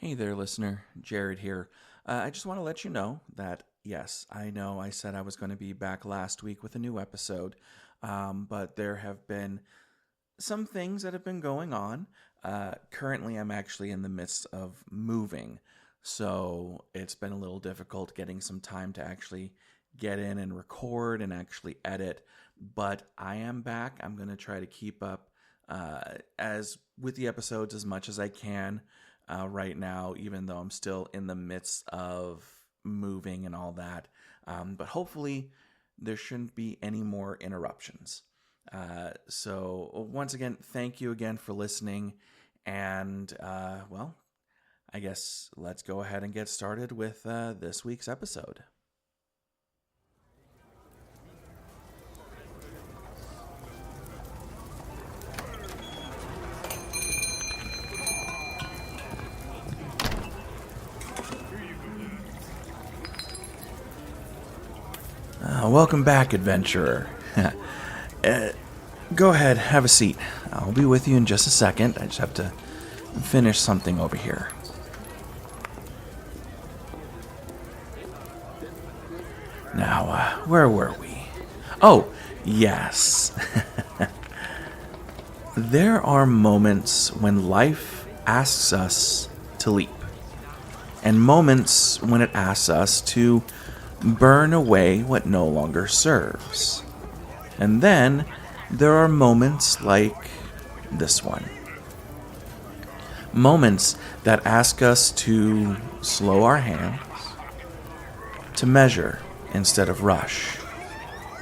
Hey there, listener. Jared here. I just want to let you know that, yes, I know I said I was going to be back last week with a new episode, but there have been some things that have been going on. Currently, I'm actually in the midst of moving, so it's been a little difficult getting some time to actually get in and record and actually edit. But I am back. I'm going to try to keep up as with the episodes as much as I can right now, even though I'm still in the midst of moving and all that. But hopefully, there shouldn't be any more interruptions. So once again, thank you again for listening. And, well, I guess let's go ahead and get started with this week's episode. Welcome back, adventurer. Go ahead, have a seat. I'll be with you in just a second. I just have to finish something over here. Now, where were we? Oh, yes. There are moments when life asks us to leap, and moments when it asks us to burn away what no longer serves. And then there are moments like this one. Moments that ask us to slow our hands, to measure instead of rush,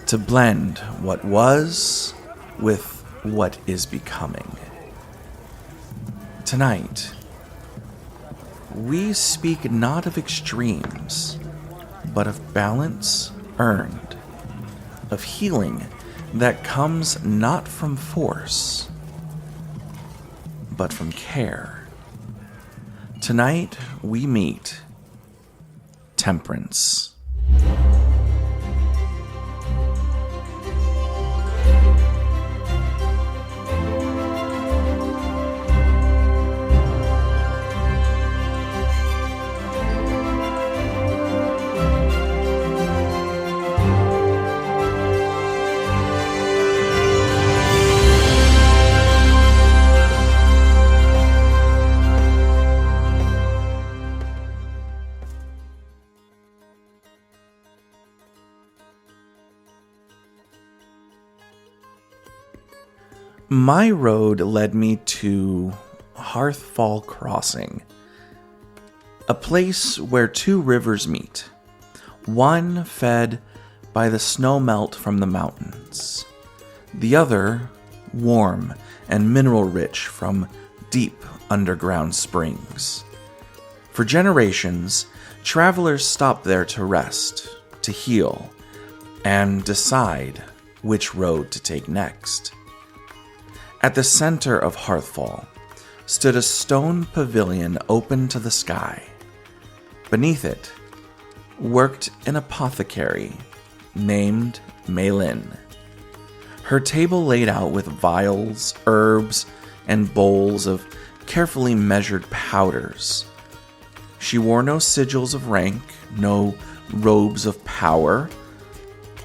to blend what was with what is becoming. Tonight, we speak not of extremes, but of balance earned, of healing that comes not from force, but from care. Tonight, we meet Temperance. My road led me to Hearthfall Crossing, a place where two rivers meet, one fed by the snow melt from the mountains, the other warm and mineral-rich from deep underground springs. For generations, travelers stopped there to rest, to heal, and decide which road to take next. At the center of Hearthfall stood a stone pavilion open to the sky. Beneath it worked an apothecary named Maylin. Her table laid out with vials, herbs, and bowls of carefully measured powders. She wore no sigils of rank, no robes of power,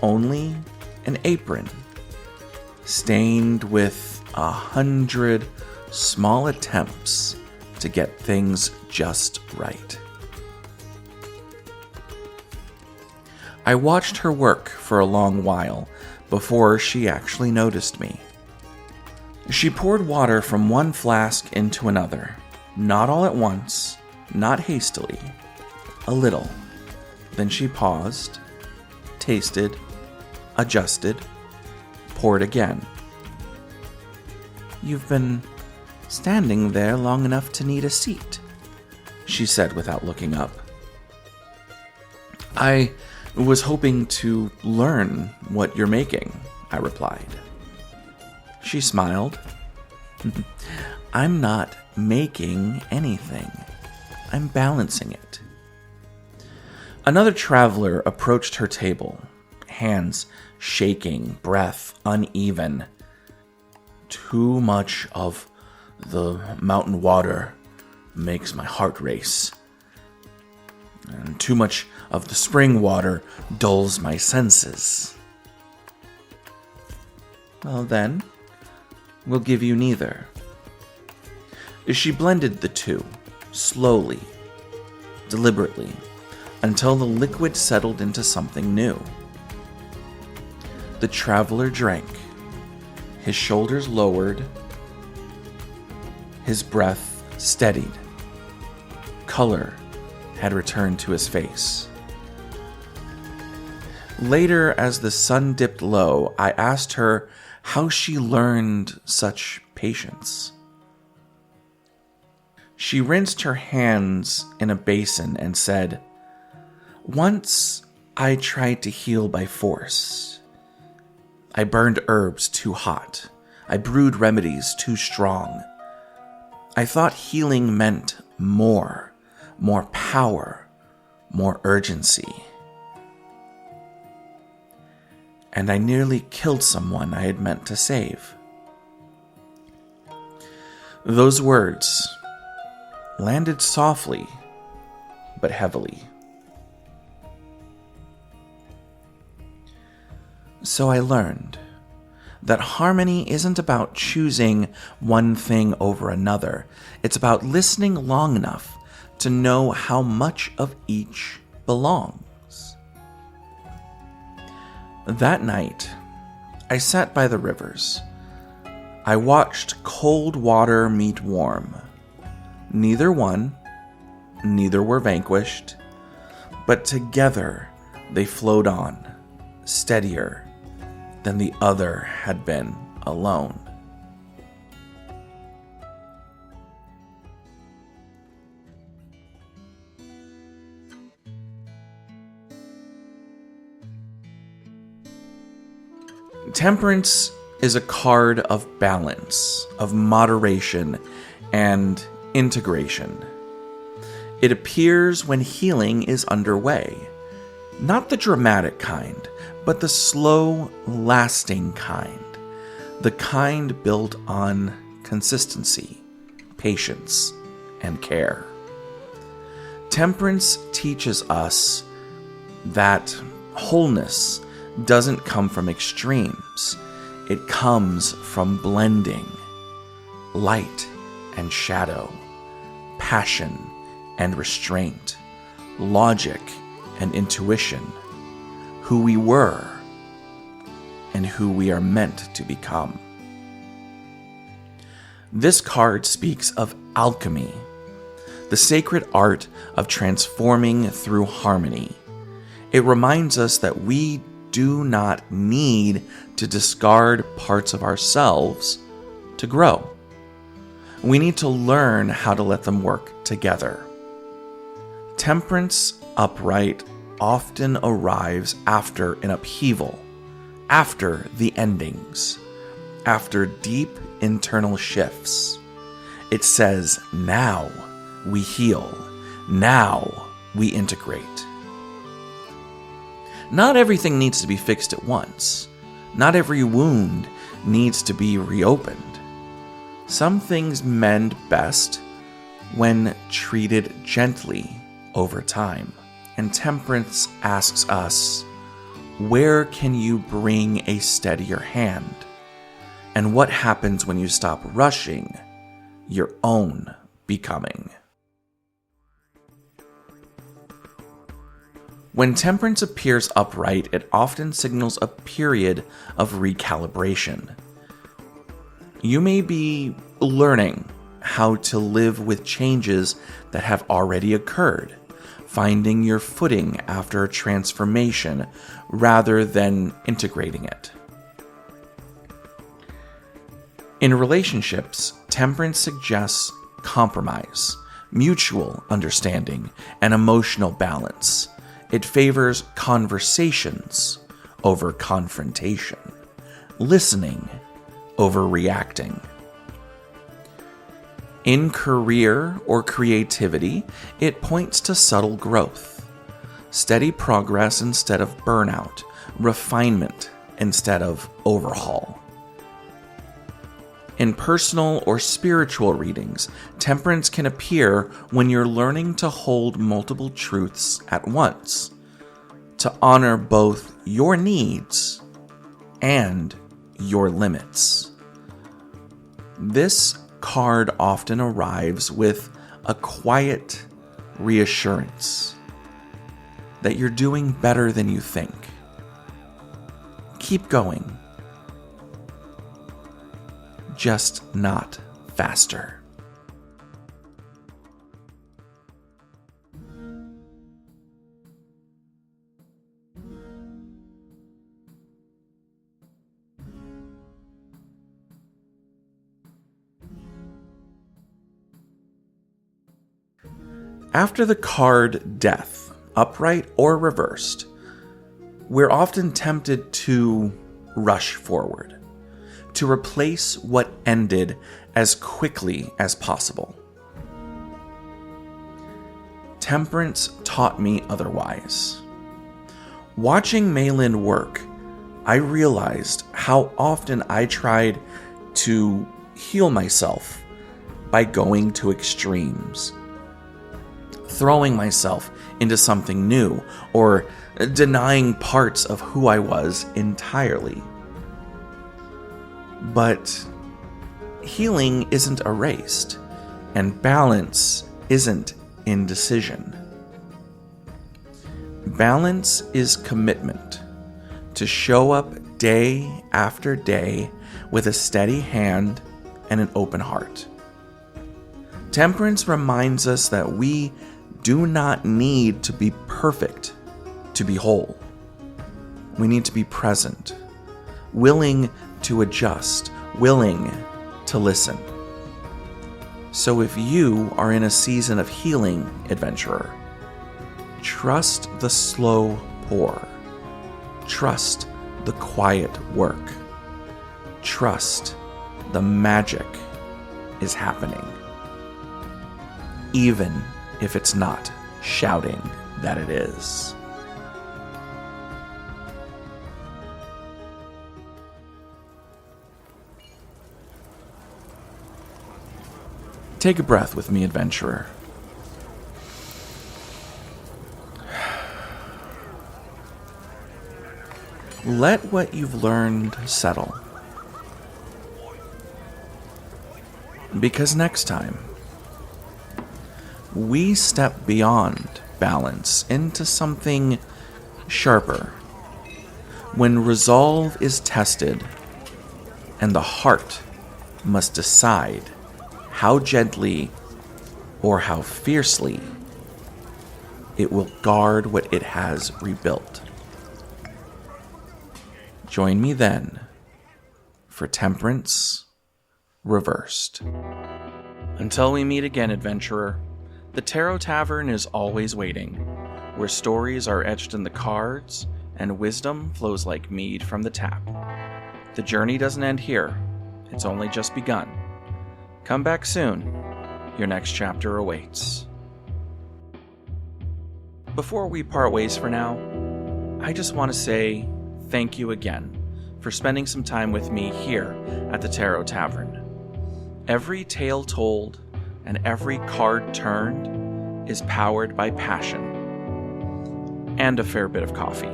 only an apron, stained with 100 small attempts to get things just right. I watched her work for a long while before she actually noticed me. She poured water from one flask into another, not all at once, not hastily, a little. Then she paused, tasted, adjusted, poured again. "You've been standing there long enough to need a seat," she said without looking up. "I was hoping to learn what you're making," I replied. She smiled. "I'm not making anything. I'm balancing it." Another traveler approached her table, hands shaking, breath uneven. "Too much of the mountain water makes my heart race. And too much of the spring water dulls my senses. Well then, we'll give you neither. She blended the two, slowly, deliberately, until the liquid settled into something new. The traveler drank. His shoulders lowered. His breath steadied. Color had returned to his face. Later, as the sun dipped low, I asked her how she learned such patience. She rinsed her hands in a basin and said, "Once I tried to heal by force. I burned herbs too hot. I brewed remedies too strong. I thought healing meant more power, more urgency. And I nearly killed someone I had meant to save." Those words landed softly but heavily. So I learned that harmony isn't about choosing one thing over another. It's about listening long enough to know how much of each belongs. That night, I sat by the rivers. I watched cold water meet warm. Neither won, neither were vanquished, but together they flowed on, steadier than the other had been alone. Temperance is a card of balance, of moderation, and integration. It appears when healing is underway. Not the dramatic kind, but the slow, lasting kind. The kind built on consistency, patience, and care. Temperance teaches us that wholeness doesn't come from extremes. It comes from blending light and shadow, passion and restraint, logic and intuition, who we were and who we are meant to become. This card speaks of alchemy, the sacred art of transforming through harmony. It reminds us that we do not need to discard parts of ourselves to grow. We need to learn how to let them work together. Temperance upright often arrives after an upheaval, after the endings, after deep internal shifts. It says, now we heal, now we integrate. Not everything needs to be fixed at once. Not every wound needs to be reopened. Some things mend best when treated gently over time. And Temperance asks us, where can you bring a steadier hand? And what happens when you stop rushing your own becoming? When temperance appears upright, it often signals a period of recalibration. You may be learning how to live with changes that have already occurred, finding your footing after a transformation rather than integrating it. In relationships, temperance suggests compromise, mutual understanding, and emotional balance. It favors conversations over confrontation, listening over reacting. In career or creativity, it points to subtle growth, steady progress instead of burnout, refinement instead of overhaul. In personal or spiritual readings, temperance can appear when you're learning to hold multiple truths at once, to honor both your needs and your limits. This card often arrives with a quiet reassurance that you're doing better than you think. Keep going. Just not faster. After the card Death, upright or reversed, we're often tempted to rush forward, to replace what ended as quickly as possible. Temperance taught me otherwise. Watching Malin work, I realized how often I tried to heal myself by going to extremes, throwing myself into something new, or denying parts of who I was entirely. But healing isn't erased, and balance isn't indecision. Balance is commitment to show up day after day with a steady hand and an open heart. Temperance reminds us that we do not need to be perfect to be whole. We need to be present, willing to adjust, willing to listen. So if you are in a season of healing, adventurer, trust the slow pour. Trust the quiet work. Trust the magic is happening. Even if it's not shouting that it is. Take a breath with me, adventurer. Let what you've learned settle. Because next time, we step beyond balance into something sharper. When resolve is tested and the heart must decide how gently or how fiercely it will guard what it has rebuilt. Join me then for Temperance Reversed. Until we meet again, adventurer, the Tarot Tavern is always waiting, where stories are etched in the cards and wisdom flows like mead from the tap. The journey doesn't end here, it's only just begun. Come back soon, your next chapter awaits. Before we part ways for now, I just want to say thank you again for spending some time with me here at the Tarot Tavern. Every tale told and every card turned is powered by passion and a fair bit of coffee.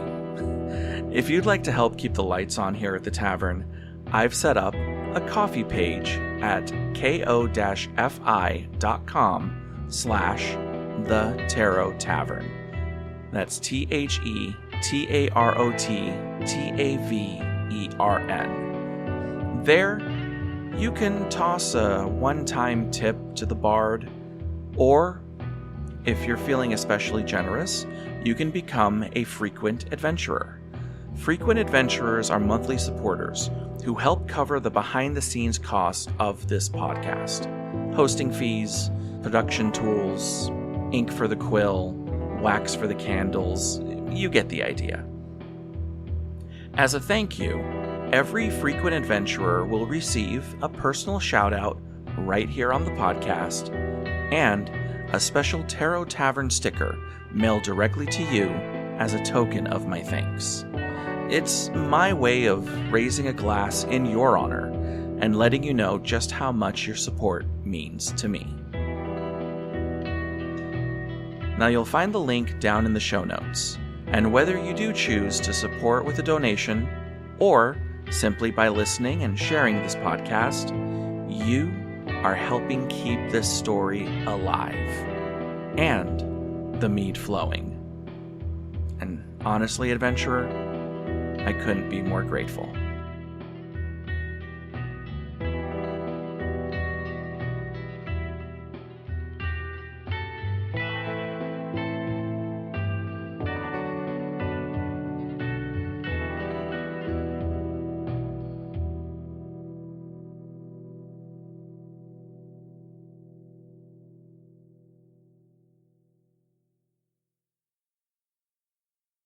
If you'd like to help keep the lights on here at the tavern, I've set up a coffee page at ko-fi.com/The Tarot Tavern. That's TheTarotTavern. There, you can toss a one-time tip to the bard, or if you're feeling especially generous, you can become a frequent adventurer. Frequent adventurers are monthly supporters who help cover the behind-the-scenes cost of this podcast. Hosting fees, production tools, ink for the quill, wax for the candles, you get the idea. As a thank you, every frequent adventurer will receive a personal shout-out right here on the podcast and a special Tarot Tavern sticker mailed directly to you as a token of my thanks. It's my way of raising a glass in your honor and letting you know just how much your support means to me. Now you'll find the link down in the show notes, and whether you do choose to support with a donation or simply by listening and sharing this podcast, you are helping keep this story alive and the mead flowing. And honestly, adventurer, I couldn't be more grateful.